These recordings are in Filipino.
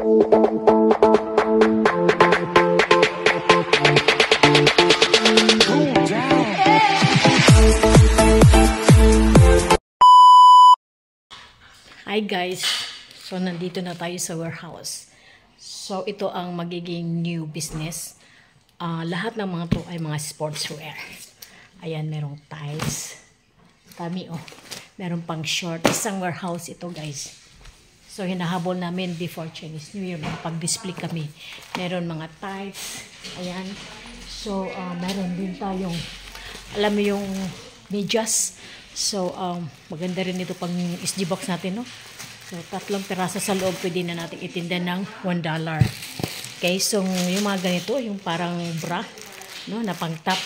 Hi guys, so nandito na tayo sa warehouse. So ito ang magiging new business. Lahat ng mga to ay mga sportswear. Ayan, merong ties. Tami oh. Meron pang short. Isang warehouse ito guys. So hinahabol namin before Chinese New Year. Pag-display kami. Meron mga ties. Ayan. So meron din tayong, alam mo yung medyas. So, maganda rin ito pang SG box natin, no? So, 3 piraso sa loob, pwede na natin itinda ng $1. Okay, so, yung mga ganito, yung parang bra, no? Na pang top.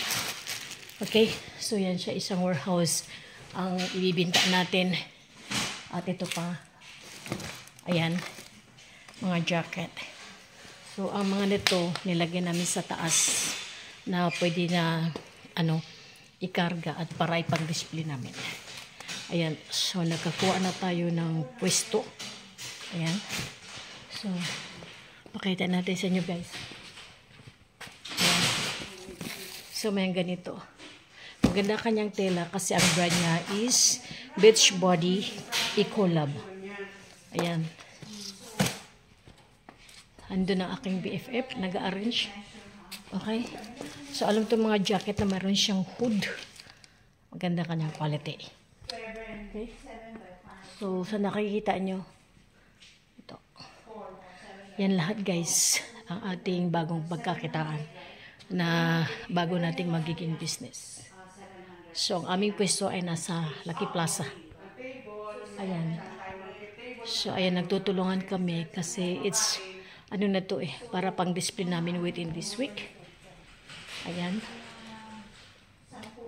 Okay, so, yan siya, isang warehouse ang ibibinta natin. At ito pa, ayan, mga jacket. So, ang mga nito, nilagyan namin sa taas na pwede na, ikarga at para ipag-display namin. Ayan. So, nagkakuha na tayo ng pwesto. Ayan. So, pakita natin sa inyo guys. Ayan. So, may ganito. Maganda kanyang tela kasi ang brand niya is Beachbody Ecolab. Ayan. Andun ang aking BFF. Nag-arrange. Okay. So, alam itong mga jacket na meron siyang hood. Maganda kanyang quality. Okay. So, sa nakikita nyo, ito. Yan lahat guys, ang ating bagong pagkakitaan na bago nating magiging business. So, ang aming pwesto ay nasa Lucky Plaza. Ayan. So, ayan, nagtutulungan kami kasi it's, na to para pang display namin within this week. Ayan.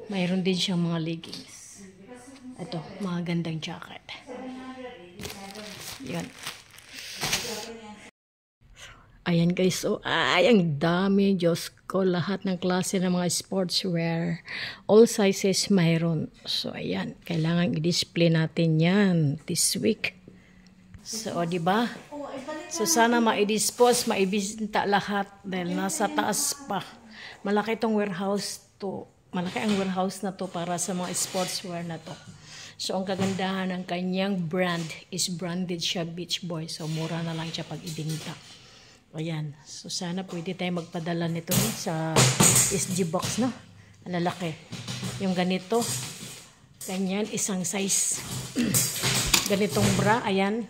Mayroon din siyang mga leggings. Ito, mga gandang jacket. Yan. Ayan guys. So, ang dami. Diyos ko, lahat ng klase ng mga sportswear. All sizes mayroon. So, ayan. Kailangan i-display natin yan this week. So, diba? So, sana ma-dispose, maibinta lahat dahil nasa taas pa. Malaki itong warehouse to. Malaki ang warehouse na to para sa mga sportswear na to. So, ang kagandahan ng kanyang brand is branded siya Beachboy. So, mura na lang siya pag ibinta. Ayan. So, sana pwede tayo magpadala nito sa SG box, no? Ang lalaki. Yung ganito, ganyan, isang size. Ganitong bra, ayan.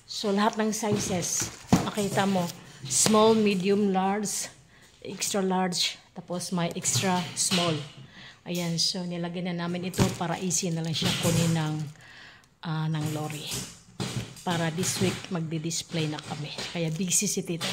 So, lahat ng sizes. Makita mo, small, medium, large, extra large, tapos may extra small. Ayan, so nilagyan na namin ito para easy na lang siya kunin ng lorry. Para this week magdi-display na kami. Kaya busy si Tita.